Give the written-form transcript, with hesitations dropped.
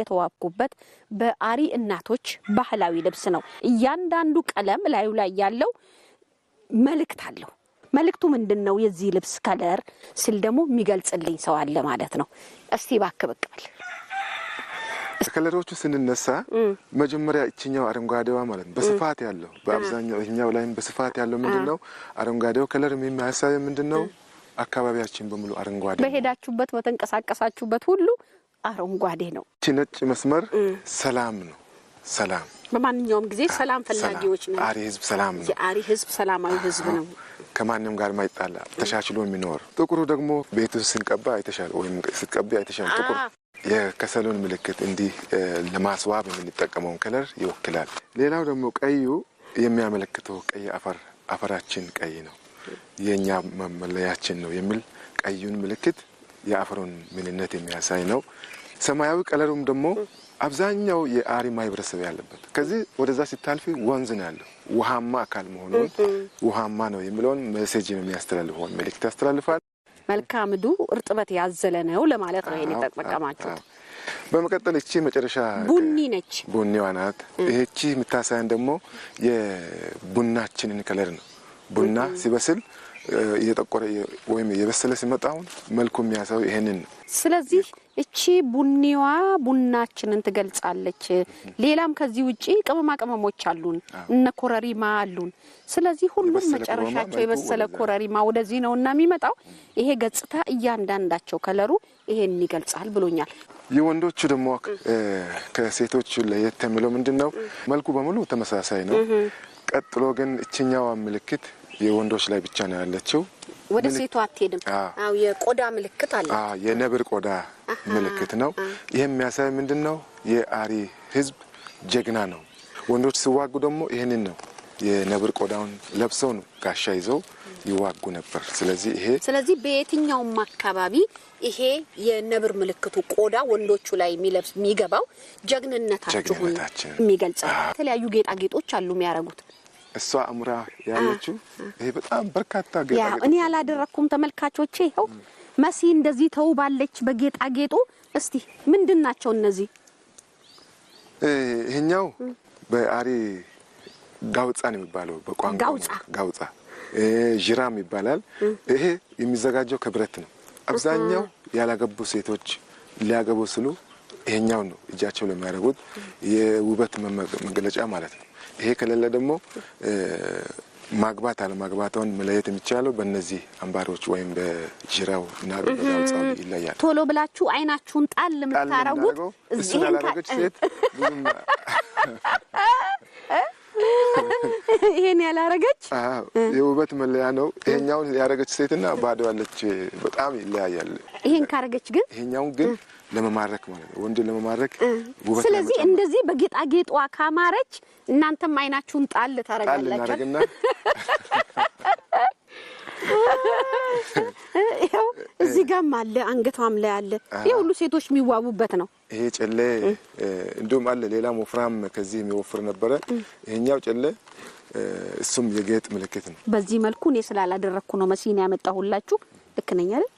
የተዋብኩበት በአሪ እናቶች ባህላዊ ልብስ ነው እያንዳንዱ ቀለም ላዩ ላይ ያለው መልእክት አለው መልእክቱ ምንድነው የዚህ ልብስ ከለር ሲል ደግሞ የሚገልጽልኝ ሰው አለ ማለት ነው እስቲ ባከበቀል ከለሮቹ ስንነሳ መጀመሪያ እቺኛው አረንጓዴዋ ማለት በስፋት ያለው በአብዛኛው እኛው ላይም በስፋት ያለው ምንድነው አረንጓዴው ከለር የሚያሳየው ምንድነው አካባቢያችን በሙሉ አረንጓዴ በሄዳችሁበት በተንቀሳቀሳችሁበት ሁሉ አረንጓዴ ነው ነጭ መስመር ሰላም ነው ሰላም በማንኛውም ጊዜ ሰላም ፈላጊዎች ነው አሪ ህዝብ ሰላም ነው አሪ ህዝብ ሰላማዊ ህዝብ ነው ከማንንም ጋር ማይጣላ ተሻሽሎ የሚኖር ጥቁሩ ደግሞ ቤቱ ስንቀባ አይተሻል ወይም ስትቀባ አይተሻል ጥቁር የከሰሉን ምልክት እንዲ ለማስዋብ የምንጠቀመው ከለር ይወክላል ሌላው ደግሞ ቀዩ የሚያመለክተው ቀይ አፈራችን ቀይ ነው የኛ መመለያችን ነው የሚል ቀዩን ምልክት የአፈሩን ምንነት የሚያሳይ ነው ሰማያዊ ቀለሩም ደግሞ አብዛኛው የአሪ ማይብረሰብ ያለበት ከዚህ ወደዛ ሲታልፊ ወንዝ ነው ያለው ውሃማ አካል መሆኑን ውሃማ ነው የሚለውን ሜሴጅ ነው የሚያስተላልፈው መልእክት ያስተላልፋል መልካምዱ እርጥበት ያዘለ ነው ለማለት ነው የኔ ተጠቀማችሁ በመቀጠል እቺ መጨረሻ ቡኒ ነች ቡኒዋ ናት እቺ ምታሳያን ደግሞ የቡናችንን ከለር ነው ቡና ሲበስል የጠቆረ ወይም የበሰለ ሲመጣው መልኩ የሚያሳው ይሄንን ስለዚህ እቺ ቡኒዋ ቡናችንን ትገልጻለች ሌላም ከዚህ ውጪ ቅመማ ቅመሞች አሉን እነ ኮረሪማ አሉን ስለዚህ ሁሉም መጨረሻቸው የበሰለ ኮረሪማ ወደዚህ ነውና የሚመጣው ይሄ ገጽታ እያንዳንዳቸው ከለሩ ይሄን ይገልጻል ብሎኛል የወንዶቹ ደግሞ ከሴቶቹ ለየት የሚለው ምንድነው መልኩ በሙሉ ተመሳሳይ ነው ቀጥሎ ግን እቺኛው ምልክት የወንዶች ላይ ብቻ ነው ያለችው ወደ ሴቷ አትሄድም አው የቆዳ ምልክት አለ የነብር ቆዳ ምልክት ነው ይሄ የሚያሳይ ምንድነው የአሪ ህዝብ ጀግና ነው ወንዶች ሲዋጉ ደግሞ ይሄንን ነው የነብር ቆዳውን ለብሰው ነው ጋሻ ይዘው ይዋጉ ነበር ስለዚህ በየትኛው አካባቢ ይሄ የነብር ምልክቱ ቆዳ ወንዶቹ ላይ የሚገባው ጀግንነታቸውን የሚገልጻል የተለያዩ ጌጣጌጦች አሉ የሚያረጉት እሷ አምራ ያለችው ይሄ በጣም በርካታ ጌጣጌጥ እኔ ያላደረኩም ተመልካቾቼ ይሄው መሲ እንደዚህ ተውባለች በጌጣጌጡ እስቲ ምንድናቸው እነዚህ ይሄኛው በአሪ ጋውጻን የሚባለው በቋንቋ ጋውጻ ጅራም ይባላል ይሄ የሚዘጋጀው ከብረት ነው አብዛኛው ያላገቡ ሴቶች ሊያገቡ ስሉ ይሄኛው ነው እጃቸው ለማያረጉት የውበት መገለጫ ማለት ነው ይሄ ከሌለ ደግሞ ማግባት አለ ማግባታውን መለየት የሚቻለው በእነዚህ አምባሮች ወይም በጅራው እና በጋውጻው ይለያል ቶሎ ብላችሁ አይናችሁን ጣል ለምታረጉት እዚህ ያላረገች ሴት ይሄን ያላረገች የውበት መለያ ነው ይሄኛው ያረገች ሴትና ባዶ ያለች በጣም ይለያያል ይሄን ካረገች ግን ይሄኛው ግን ለመማረክ ማለት ነው ወንድ ለመማረክ ውበት ስለዚህ እንደዚህ በጌጣጌጧ ካማረች እናንተም አይናችሁን ጣል ታረጋላችሁ ይሄው እዚህ ጋርም አለ አንገቷም ላይ አለ ይሄ ሁሉ ሴቶች የሚዋቡበት ነው ይሄ ጨለ እንደውም አለ ሌላ ወፍራም ከዚህ የሚወፍር ነበር ይሄኛው ጨለ እሱም የጌጥ ምልክት ነው በዚህ መልኩ እኔ ስላላደረኩ ነው መሲና ያመጣሁላችሁ ልክ ነኝ አይደል